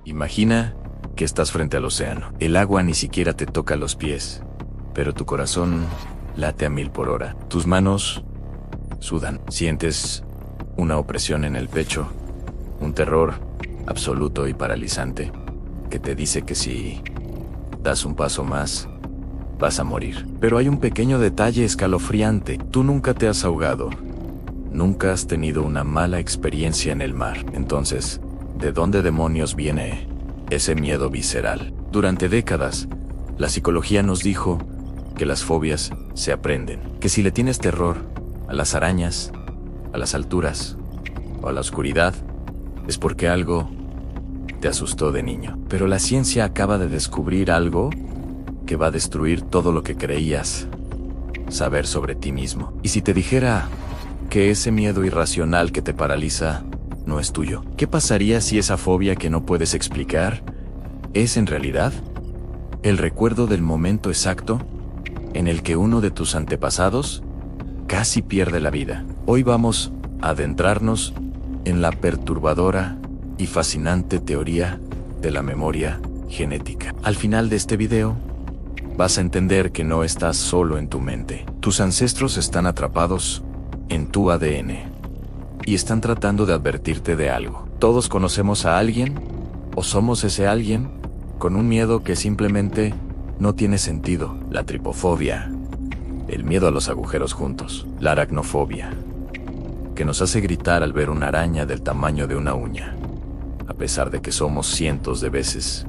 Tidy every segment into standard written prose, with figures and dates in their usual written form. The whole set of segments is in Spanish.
Imagina que estás frente al océano. El agua ni siquiera te toca los pies, pero tu corazón late a 1000 por hora. Tus manos sudan. Sientes una opresión en el pecho, un terror absoluto y paralizante que te dice que si das un paso más, vas a morir. Pero hay un pequeño detalle escalofriante. Tú nunca te has ahogado. Nunca has tenido una mala experiencia en el mar. Entonces, ¿de dónde demonios viene ese miedo visceral? Durante décadas, la psicología nos dijo que las fobias se aprenden. Que si le tienes terror a las arañas, a las alturas o a la oscuridad, es porque algo te asustó de niño. Pero la ciencia acaba de descubrir algo que va a destruir todo lo que creías saber sobre ti mismo. ¿Y si te dijera que ese miedo irracional que te paraliza no es tuyo? ¿Qué pasaría si esa fobia que no puedes explicar es en realidad el recuerdo del momento exacto en el que uno de tus antepasados casi pierde la vida? Hoy vamos a adentrarnos en la perturbadora y fascinante teoría de la memoria genética. Al final de este video, vas a entender que no estás solo en tu mente. Tus ancestros están atrapados en tu ADN y están tratando de advertirte de algo. Todos conocemos a alguien, o somos ese alguien, con un miedo que simplemente no tiene sentido. La tripofobia, el miedo a los agujeros juntos. La aracnofobia, que nos hace gritar al ver una araña del tamaño de una uña, a pesar de que somos cientos de veces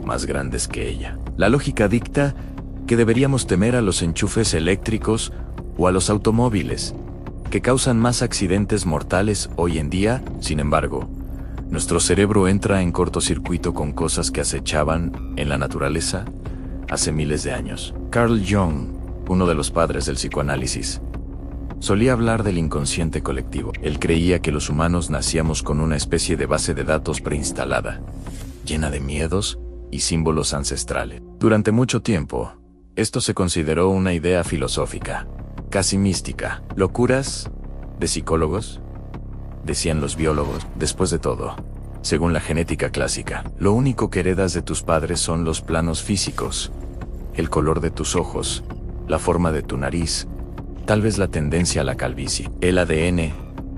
más grandes que ella. La lógica dicta que deberíamos temer a los enchufes eléctricos o a los automóviles, que causan más accidentes mortales hoy en día. Sin embargo, nuestro cerebro entra en cortocircuito con cosas que acechaban en la naturaleza hace miles de años. Carl Jung, uno de los padres del psicoanálisis, solía hablar del inconsciente colectivo. Él creía que los humanos nacíamos con una especie de base de datos preinstalada, llena de miedos y símbolos ancestrales. Durante mucho tiempo, esto se consideró una idea filosófica, casi mística. ¿Locuras de psicólogos?, decían los biólogos. Después de todo, según la genética clásica, lo único que heredas de tus padres son los planos físicos, el color de tus ojos, la forma de tu nariz, tal vez la tendencia a la calvicie. El ADN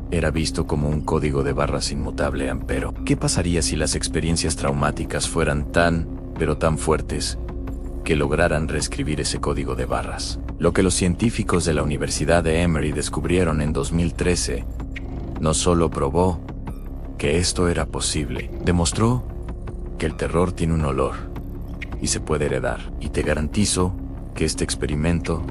era visto como un código de barras inmutable, pero ¿qué pasaría si las experiencias traumáticas fueran pero tan fuertes, que lograran reescribir ese código de barras? Lo que los científicos de la Universidad de Emory descubrieron en 2013 no solo probó que esto era posible, demostró que el terror tiene un olor y se puede heredar. Y te garantizo que este experimento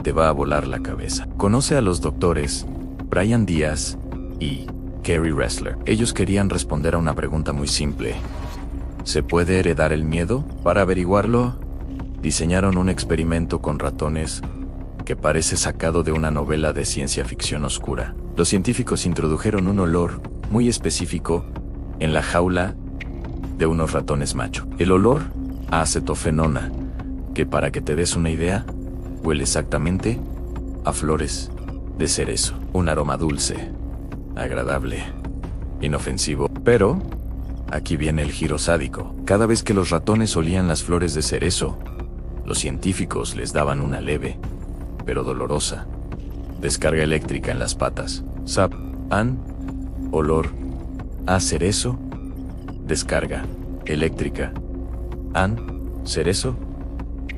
te va a volar la cabeza. Conoce a los doctores Brian Díaz y Kerry Ressler. Ellos querían responder a una pregunta muy simple: ¿se puede heredar el miedo? Para averiguarlo, diseñaron un experimento con ratones que parece sacado de una novela de ciencia ficción oscura. Los científicos introdujeron un olor muy específico en la jaula de unos ratones macho. El olor a acetofenona, que para que te des una idea, huele exactamente a flores de cerezo. Un aroma dulce, agradable, inofensivo. Pero aquí viene el giro sádico. Cada vez que los ratones olían las flores de cerezo, los científicos les daban una leve, pero dolorosa, descarga eléctrica en las patas. Sap, an, olor a cerezo, descarga eléctrica. An, cerezo,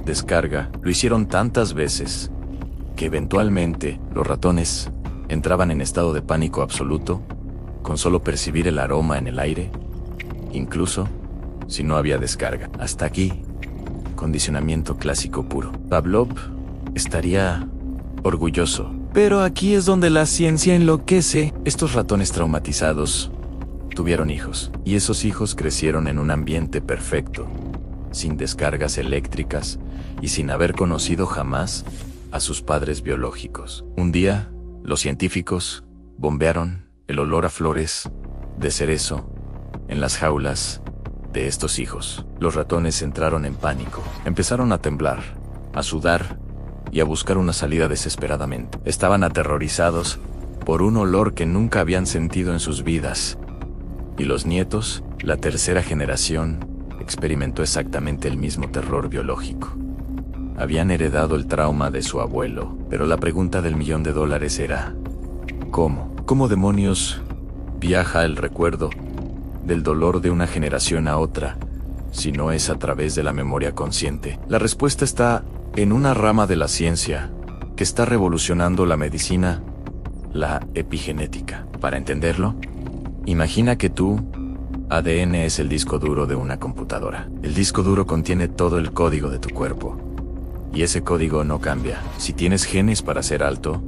descarga. Lo hicieron tantas veces que eventualmente los ratones entraban en estado de pánico absoluto con solo percibir el aroma en el aire, incluso si no había descarga. Hasta aquí, condicionamiento clásico puro. Pavlov estaría orgulloso. Pero aquí es donde la ciencia enloquece. Estos ratones traumatizados tuvieron hijos, y esos hijos crecieron en un ambiente perfecto, sin descargas eléctricas y sin haber conocido jamás a sus padres biológicos. Un día, los científicos bombearon el olor a flores de cerezo en las jaulas de estos hijos. Los ratones entraron en pánico, empezaron a temblar, a sudar y a buscar una salida desesperadamente. Estaban aterrorizados por un olor que nunca habían sentido en sus vidas, Y los nietos, la tercera generación, experimentó exactamente el mismo terror biológico. Habían heredado el trauma de su abuelo, pero la pregunta del $1.000.000 era: ¿cómo? ¿Cómo demonios viaja el recuerdo del dolor de una generación a otra, si no es a través de la memoria consciente? La respuesta está en una rama de la ciencia que está revolucionando la medicina, la epigenética. Para entenderlo, imagina que tu ADN es el disco duro de una computadora. El disco duro contiene todo el código de tu cuerpo, y ese código no cambia. Si tienes genes para ser alto,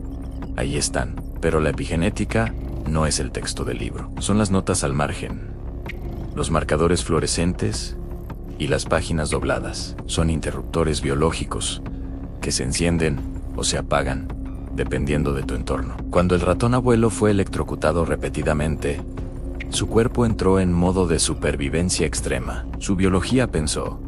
ahí están. Pero la epigenética no es el texto del libro. Son las notas al margen, los marcadores fluorescentes y las páginas dobladas. Son interruptores biológicos que se encienden o se apagan dependiendo de tu entorno. Cuando el ratón abuelo fue electrocutado repetidamente, su cuerpo entró en modo de supervivencia extrema. Su biología pensó: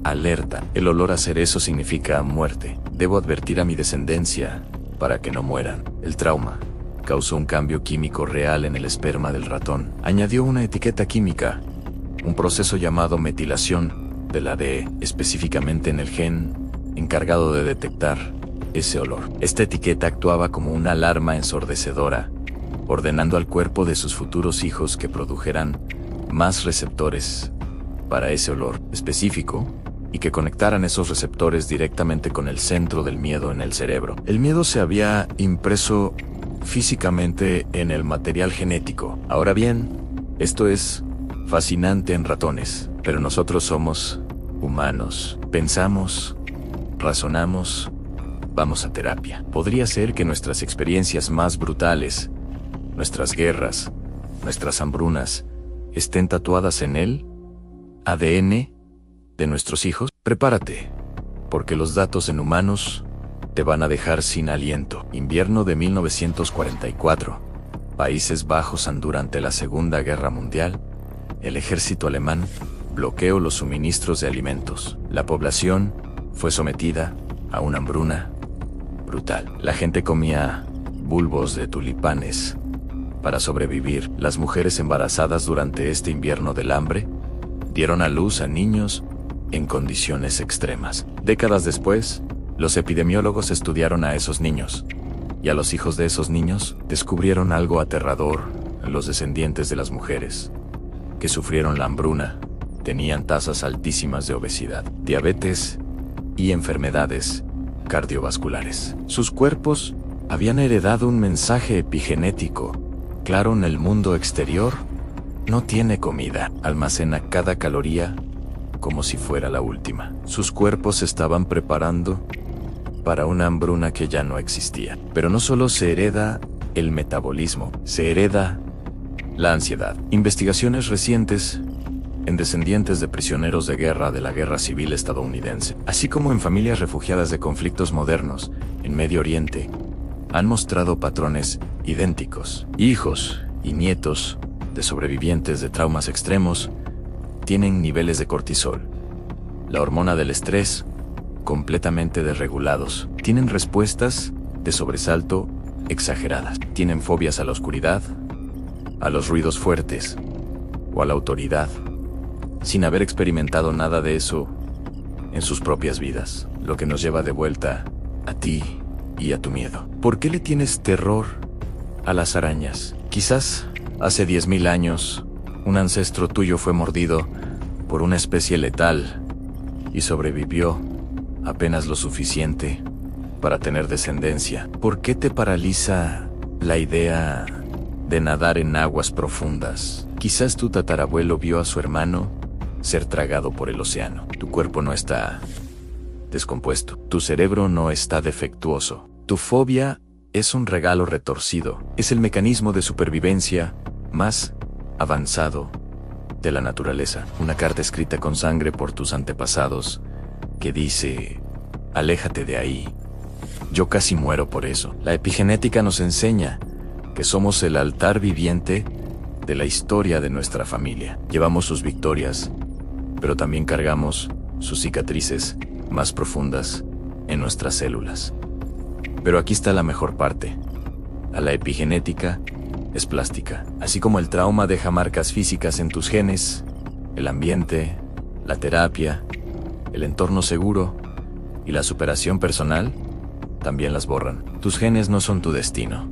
alerta, el olor a cerezo significa muerte. Debo advertir a mi descendencia para que no mueran. El trauma causó un cambio químico real en el esperma del ratón. Añadió una etiqueta química, un proceso llamado metilación del ADN, específicamente en el gen encargado de detectar ese olor. Esta etiqueta actuaba como una alarma ensordecedora, ordenando al cuerpo de sus futuros hijos que produjeran más receptores para ese olor específico y que conectaran esos receptores directamente con el centro del miedo en el cerebro. El miedo se había impreso físicamente en el material genético. Ahora bien, esto es fascinante en ratones, pero nosotros somos humanos. Pensamos, razonamos, vamos a terapia. ¿Podría ser que nuestras experiencias más brutales, nuestras guerras, nuestras hambrunas, estén tatuadas en el ADN de nuestros hijos? Prepárate, porque los datos en humanos te van a dejar sin aliento. Invierno de 1944. Países Bajos. Durante la Segunda Guerra Mundial, el ejército alemán bloqueó los suministros de alimentos. La población fue sometida a una hambruna brutal. La gente comía bulbos de tulipanes para sobrevivir. Las mujeres embarazadas durante este invierno del hambre dieron a luz a niños en condiciones extremas. Décadas después, los epidemiólogos estudiaron a esos niños, y a los hijos de esos niños descubrieron algo aterrador. Los descendientes de las mujeres que sufrieron la hambruna tenían tasas altísimas de obesidad, diabetes y enfermedades cardiovasculares. Sus cuerpos habían heredado un mensaje epigenético claro: en el mundo exterior no tiene comida. Almacena cada caloría como si fuera la última. Sus cuerpos se estaban preparando para una hambruna que ya no existía. Pero no solo se hereda el metabolismo, se hereda la ansiedad. Investigaciones recientes en descendientes de prisioneros de guerra de la Guerra Civil estadounidense, así como en familias refugiadas de conflictos modernos en Medio Oriente, han mostrado patrones idénticos. Hijos y nietos de sobrevivientes de traumas extremos tienen niveles de cortisol, la hormona del estrés, completamente desregulados. Tienen respuestas de sobresalto exageradas. Tienen fobias a la oscuridad, a los ruidos fuertes o a la autoridad, sin haber experimentado nada de eso en sus propias vidas. Lo que nos lleva de vuelta a ti y a tu miedo. ¿Por qué le tienes terror a las arañas? Quizás hace 10.000 años un ancestro tuyo fue mordido por una especie letal y sobrevivió apenas lo suficiente para tener descendencia. ¿Por qué te paraliza la idea de nadar en aguas profundas? Quizás tu tatarabuelo vio a su hermano ser tragado por el océano. Tu cuerpo no está descompuesto. Tu cerebro no está defectuoso. Tu fobia es un regalo retorcido. Es el mecanismo de supervivencia más avanzado de la naturaleza. Una carta escrita con sangre por tus antepasados que dice: aléjate de ahí. Yo casi muero por eso. La epigenética nos enseña que somos el altar viviente de la historia de nuestra familia. Llevamos sus victorias, pero también cargamos sus cicatrices más profundas en nuestras células. Pero aquí está la mejor parte. A la epigenética es plástica. Así como el trauma deja marcas físicas en tus genes, el ambiente, la terapia, el entorno seguro y la superación personal también las borran. Tus genes no son tu destino,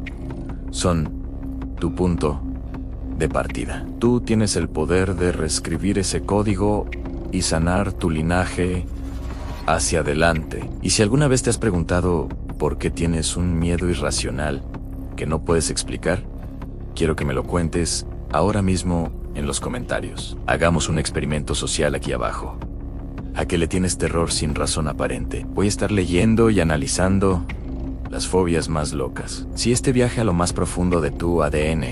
son tu punto de partida. Tú tienes el poder de reescribir ese código y sanar tu linaje hacia adelante. Y si alguna vez te has preguntado por qué tienes un miedo irracional que no puedes explicar, quiero que me lo cuentes ahora mismo en los comentarios. Hagamos un experimento social aquí abajo. ¿A qué le tienes terror sin razón aparente? Voy a estar leyendo y analizando las fobias más locas. Si este viaje a lo más profundo de tu ADN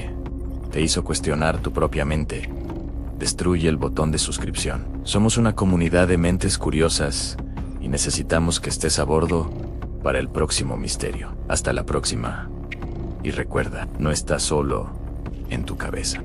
te hizo cuestionar tu propia mente, destruye el botón de suscripción. Somos una comunidad de mentes curiosas y necesitamos que estés a bordo para el próximo misterio. Hasta la próxima. Y recuerda, no estás solo en tu cabeza.